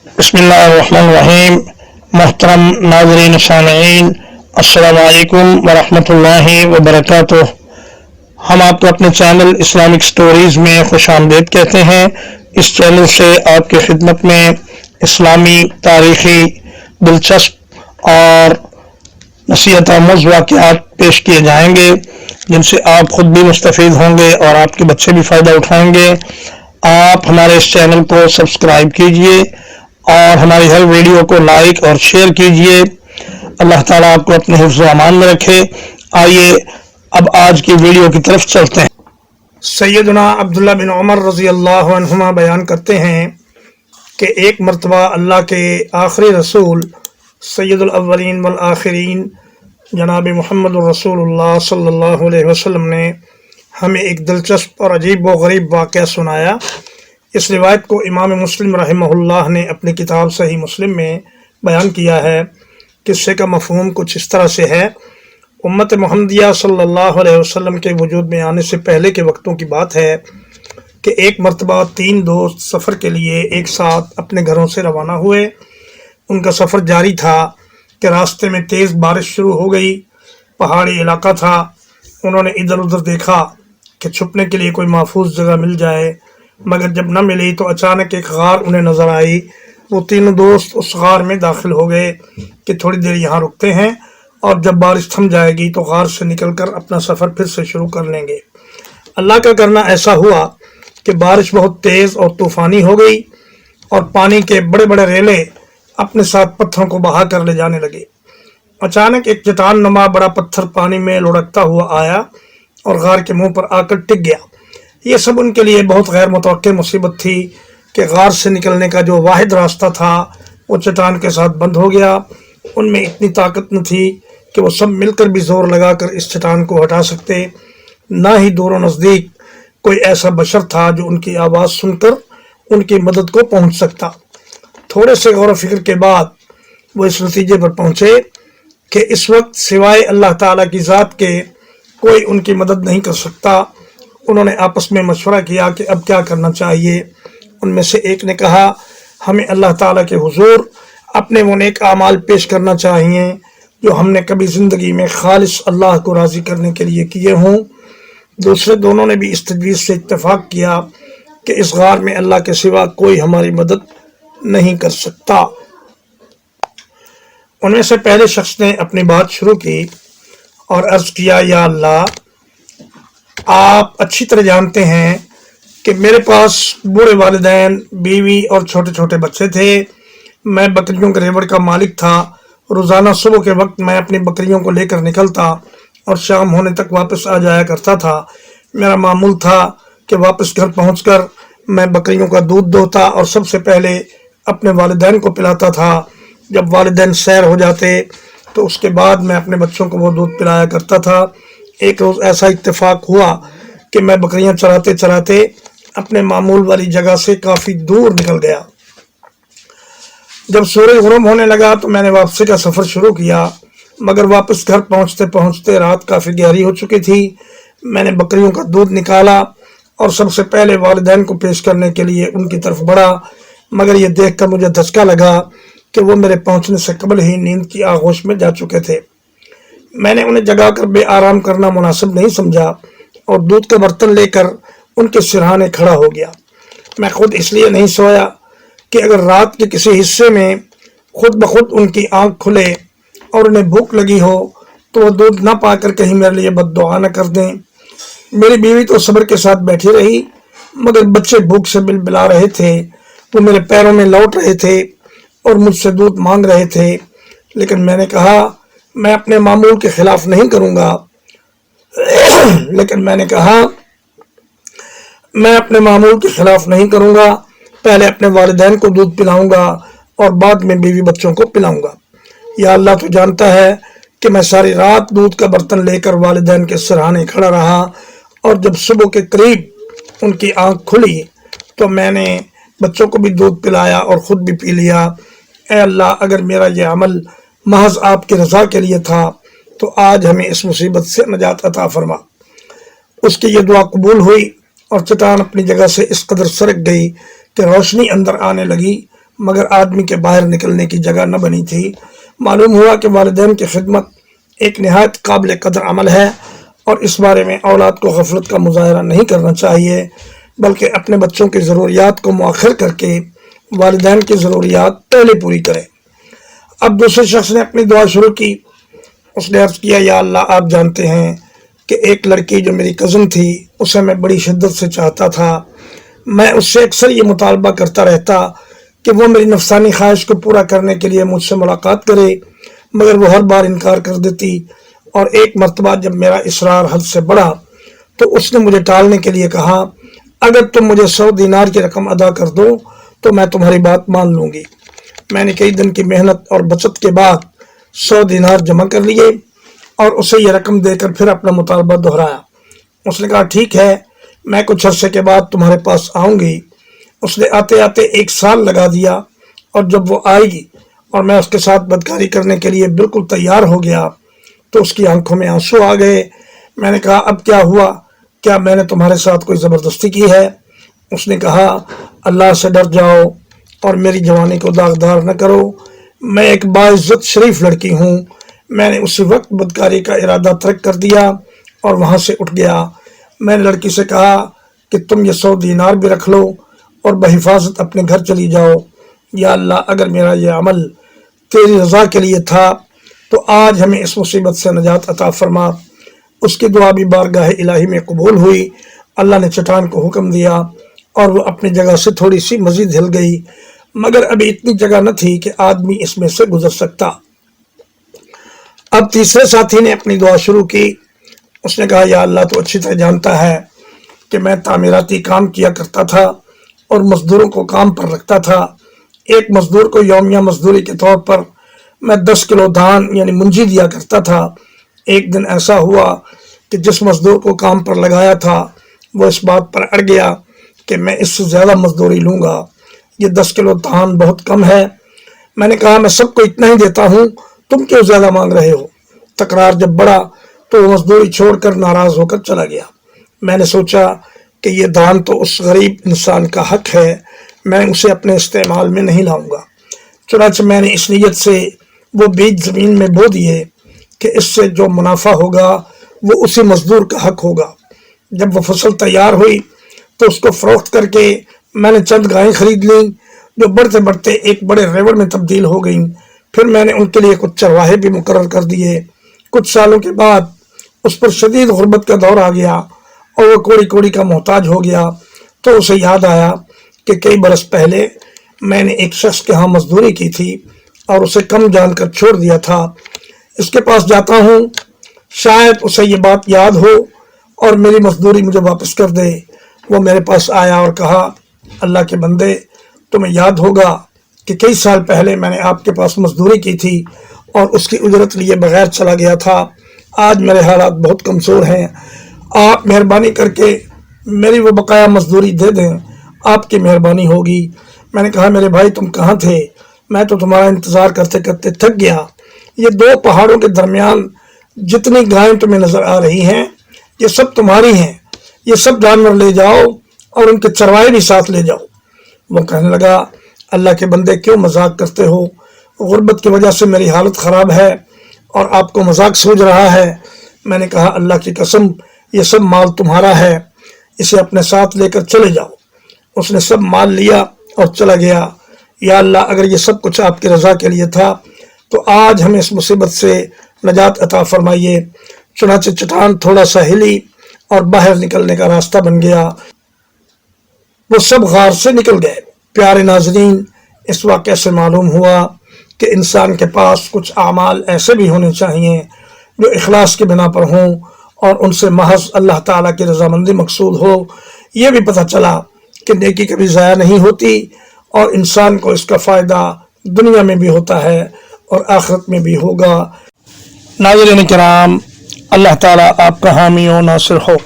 बिस्मिल्लाहिर्रहमानिर्रहीम। मोहतरम नाज़रीन सामईन, अस्सलामु अलैकुम वरहमतुल्लाहि वबरकातुह। हम आपको अपने चैनल इस्लामिक स्टोरीज़ में खुशामदीद कहते हैं। इस चैनल से आपकी खिदमत में इस्लामी तारीख़ी दिलचस्प और नसीहत आमूज़ वाक़यात पेश किए जाएंगे, जिनसे आप ख़ुद भी मुस्तफ़ीद होंगे और आपके बच्चे भी फ़ायदा उठाएंगे। आप हमारे इस चैनल को सब्सक्राइब कीजिए और हमारी हर वीडियो को लाइक और शेयर कीजिए। अल्लाह ताला आपको अपने हिफ्ज़ व अमान में रखे। आइए अब आज की वीडियो की तरफ चलते हैं। सैयदना अब्दुल्लाह बिन उमर रज़ी अल्लाह अन्हुमा बयान करते हैं कि एक मरतबा अल्लाह के आखिरी रसूल सैयदुल अव्वलीन वल आखिरीन जनाब मुहम्मद रसूलुल्लाह सल्लल्लाहु अलैहि वसल्लम ने हमें एक दिलचस्प और अजीब व गरीब वाक़या सुनाया। इस रिवायत को इमाम मुस्लिम रहमहुल्लाह ने अपनी किताब सही मुस्लिम में बयान किया है। किस्से का मफ़हूम कुछ इस तरह से है। उम्मत मुहम्मदिया सल्लल्लाहु अलैहि वसल्लम के वजूद में आने से पहले के वक्तों की बात है कि एक मरतबा 3 दोस्त सफ़र के लिए एक साथ अपने घरों से रवाना हुए। उनका सफ़र जारी था कि रास्ते में तेज़ बारिश शुरू हो गई। पहाड़ी इलाका था। उन्होंने इधर उधर देखा कि छुपने के लिए कोई महफूज जगह मिल जाए, मगर जब न मिली तो अचानक एक गार उन्हें नज़र आई। वो तीनों दोस्त उस गार में दाखिल हो गए कि थोड़ी देर यहाँ रुकते हैं और जब बारिश थम जाएगी तो गार से निकलकर अपना सफ़र फिर से शुरू कर लेंगे। अल्लाह का करना ऐसा हुआ कि बारिश बहुत तेज़ और तूफ़ानी हो गई और पानी के बड़े बड़े रेले अपने साथ पत्थरों को बहा कर ले जाने लगे। अचानक एक चट्टान नुमा बड़ा पत्थर पानी में लुढ़कता हुआ आया और गार के मुंह पर आकर टिक गया। ये सब उनके लिए बहुत गैर मुतवक्किल मुसीबत थी कि गार से निकलने का जो वाहिद रास्ता था वो चट्टान के साथ बंद हो गया। उनमें इतनी ताकत न थी कि वो सब मिलकर भी जोर लगाकर इस चट्टान को हटा सकते। ना ही दूर नज़दीक कोई ऐसा बशर था जो उनकी आवाज़ सुनकर उनकी मदद को पहुंच सकता। थोड़े से गौर फिक्र के बाद वो इस नतीजे पर पहुंचे कि इस वक्त सिवाय अल्लाह ताला की ज़ात के कोई उनकी मदद नहीं कर सकता। उन्होंने आपस में मशवरा किया कि अब क्या करना चाहिए। उनमें से एक ने कहा, हमें अल्लाह ताला के हुजूर अपने वो नेक आमाल पेश करना चाहिए जो हमने कभी ज़िंदगी में खालिस अल्लाह को राज़ी करने के लिए किए हों। दूसरे दोनों ने भी इस तजवीज़ से इत्तेफाक किया कि इस गार में अल्लाह के सिवा कोई हमारी मदद नहीं कर सकता। उनमें से पहले शख्स ने अपनी बात शुरू की और अर्ज़ किया, या अल्लाह, आप अच्छी तरह जानते हैं कि मेरे पास बूढ़े वालिदैन, बीवी और छोटे छोटे बच्चे थे। मैं बकरियों के रेवड़ का मालिक था। रोज़ाना सुबह के वक्त मैं अपनी बकरियों को लेकर निकलता और शाम होने तक वापस आ जाया करता था। मेरा मामूल था कि वापस घर पहुंचकर मैं बकरियों का दूध दोहता और सबसे पहले अपने वालिदैन को पिलाता था। जब वालिदैन सैर हो जाते तो उसके बाद मैं अपने बच्चों को वो दूध पिलाया करता था। एक रोज़ ऐसा इत्तेफाक हुआ कि मैं बकरियां चराते चराते अपने मामूल वाली जगह से काफ़ी दूर निकल गया। जब सूरज गुरूब होने लगा तो मैंने वापसी का सफ़र शुरू किया, मगर वापस घर पहुंचते पहुंचते रात काफ़ी गहरी हो चुकी थी। मैंने बकरियों का दूध निकाला और सबसे पहले वालिदैन को पेश करने के लिए उनकी तरफ बढ़ा, मगर यह देखकर मुझे धचका लगा कि वो मेरे पहुंचने से कबल ही नींद की आगोश में जा चुके थे। मैंने उन्हें जगाकर बेआराम करना मुनासिब नहीं समझा और दूध का बर्तन लेकर उनके सिरहाने खड़ा हो गया। मैं खुद इसलिए नहीं सोया कि अगर रात के किसी हिस्से में खुद ब खुद उनकी आंख खुले और उन्हें भूख लगी हो तो वो दूध ना पाकर कहीं मेरे लिए बद्दुआ न कर दें। मेरी बीवी तो सब्र के साथ बैठी रही, मगर बच्चे भूख से बिलबिला रहे थे। वो मेरे पैरों में लौट रहे थे और मुझसे दूध मांग रहे थे, लेकिन मैंने कहा मैं अपने मामूल के खिलाफ नहीं करूंगा पहले अपने वालिदैन को दूध पिलाऊंगा और बाद में बीवी बच्चों को पिलाऊंगा। या अल्लाह, तो जानता है कि मैं सारी रात दूध का बर्तन लेकर वालिदैन के सिरहाने खड़ा रहा और जब सुबह के करीब उनकी आंख खुली तो मैंने बच्चों को भी दूध पिलाया और ख़ुद भी पी लिया। ऐ अल्लाह, अगर मेरा यह अमल महज आपकी रज़ा के लिए था तो आज हमें इस मुसीबत से नजात अता फरमा। उसकी ये दुआ कबूल हुई और चट्टान अपनी जगह से इस कदर सरक गई कि रोशनी अंदर आने लगी मगर आदमी के बाहर निकलने की जगह न बनी थी। मालूम हुआ कि वालिदैन की खिदमत एक नहायत काबिल कदर अमल है और इस बारे में औलाद को गफलत का मुजाहरा नहीं करना चाहिए, बल्कि अपने बच्चों की ज़रूरियात को मुअख्खर करके वालिदैन की ज़रूरियात पहले पूरी करें। अब दूसरे शख्स ने अपनी दुआ शुरू की। उसने अर्ज़ किया, या अल्लाह, आप जानते हैं कि एक लड़की जो मेरी कज़न थी उसे मैं बड़ी शिद्दत से चाहता था। मैं उससे अक्सर ये मुतालबा करता रहता कि वो मेरी नफसानी ख्वाहिश को पूरा करने के लिए मुझसे मुलाकात करे, मगर वो हर बार इनकार कर देती। और एक मरतबा जब मेरा इसरार हद से बढ़ा तो उसने मुझे टालने के लिए कहा, अगर तुम मुझे 100 दीनार की रकम अदा कर दो तो मैं तुम्हारी बात मान लूँगी। मैंने कई दिन की मेहनत और बचत के बाद 100 दीनार जमा कर लिए और उसे यह रकम देकर फिर अपना मुतालबा दोहराया। उसने कहा, ठीक है, मैं कुछ अरसे के बाद तुम्हारे पास आऊँगी। उसने आते आते 1 साल लगा दिया और जब वो आएगी और मैं उसके साथ बदकारी करने के लिए बिल्कुल तैयार हो गया तो उसकी आंखों में आंसू आ गए। मैंने कहा, अब क्या हुआ? क्या मैंने तुम्हारे साथ कोई ज़बरदस्ती की है? उसने कहा, अल्लाह से डर जाओ और मेरी जवानी को दागदार न करो। मैं एक बाइज्जत शरीफ लड़की हूँ। मैंने उसी वक्त बदकारी का इरादा तर्क कर दिया और वहाँ से उठ गया। मैंने लड़की से कहा कि तुम ये 100 दीनार भी रख लो और बहिफाजत अपने घर चली जाओ। या अल्लाह, अगर मेरा ये अमल तेरी रज़ा के लिए था तो आज हमें इस मुसीबत से नजात अता फरमा। उसकी दुआ भी बारगाह इलाही में कबूल हुई। अल्लाह ने चट्टान को हुक्म दिया और वो अपनी जगह से थोड़ी सी मजीद हिल गई, मगर अभी इतनी जगह न थी कि आदमी इसमें से गुजर सकता। अब तीसरे साथी ने अपनी दुआ शुरू की। उसने कहा, या अल्लाह, तो अच्छी तरह जानता है कि मैं तामीराती काम किया करता था और मजदूरों को काम पर रखता था। एक मजदूर को यौमिया मजदूरी के तौर पर मैं 10 किलो धान यानी मुंजी दिया करता था। एक दिन ऐसा हुआ कि जिस मजदूर को काम पर लगाया था वो इस बात पर अड़ गया कि मैं इससे ज़्यादा मजदूरी लूँगा, ये 10 किलो धान बहुत कम है। मैंने कहा, मैं सबको इतना ही देता हूँ, तुम क्यों ज़्यादा मांग रहे हो? तकरार जब बढ़ा तो वो मजदूरी छोड़कर नाराज़ होकर चला गया। मैंने सोचा कि ये धान तो उस गरीब इंसान का हक है, मैं उसे अपने इस्तेमाल में नहीं लाऊंगा। चुनांचे मैंने इस नीयत से वो बीज ज़मीन में बो दिए कि इससे जो मुनाफा होगा वो उसी मजदूर का हक होगा। जब वो फसल तैयार हुई तो उसको फरोख्त करके मैंने चंद गायें खरीद लीं जो बढ़ते बढ़ते एक बड़े रेवड़ में तब्दील हो गईं। फिर मैंने उनके लिए कुछ चरवाहे भी मुकर्रर कर दिए। कुछ सालों के बाद उस पर शदीद गुर्बत का दौर आ गया और वो कोड़ी कोड़ी का मोहताज हो गया। तो उसे याद आया कि कई बरस पहले मैंने एक शख्स के यहाँ मजदूरी की थी और उसे कम जानकर छोड़ दिया था। इसके पास जाता हूँ, शायद उसे ये बात याद हो और मेरी मजदूरी मुझे वापस कर दे। वो मेरे पास आया और कहा, अल्लाह के बंदे, तुम्हें याद होगा कि कई साल पहले मैंने आपके पास मजदूरी की थी और उसकी उजरत लिए बगैर चला गया था। आज मेरे हालात बहुत कमज़ोर हैं, आप मेहरबानी करके मेरी वो बकाया मजदूरी दे दें, आपकी मेहरबानी होगी। मैंने कहा, मेरे भाई, तुम कहाँ थे? मैं तो तुम्हारा इंतज़ार करते करते थक गया। ये 2 पहाड़ों के दरमियान जितनी गायें तुम्हें नज़र आ रही हैं ये सब तुम्हारी हैं। ये सब जानवर ले जाओ और उनके चरवाहे भी साथ ले जाओ। वो कहने लगा, अल्लाह के बंदे, क्यों मजाक करते हो? गुर्बत की वजह से मेरी हालत ख़राब है और आपको मजाक सूझ रहा है। मैंने कहा, अल्लाह की कसम, ये सब माल तुम्हारा है, इसे अपने साथ लेकर चले जाओ। उसने सब माल लिया और चला गया। या अल्लाह, अगर ये सब कुछ आपकी रज़ा के लिए था तो आज हमें इस मुसीबत से नजात अता फरमाइए। चुनांचे चट्टान थोड़ा सा हिली और बाहर निकलने का रास्ता बन गया। वो सब गार से निकल गए। प्यारे नाजरीन, इस वाक़े से मालूम हुआ कि इंसान के पास कुछ आमाल ऐसे भी होने चाहिए जो इखलास की बिना पर हों और उनसे महज अल्लाह ताला की रज़ामंदी मकसूद हो। ये भी पता चला कि नेकी कभी ज़ाया नहीं होती और इंसान को इसका फ़ायदा दुनिया में भी होता है और आखिरत में भी होगा। नाज़रीन किराम, अल्लाह ताला आपका हामी और नासिर हो।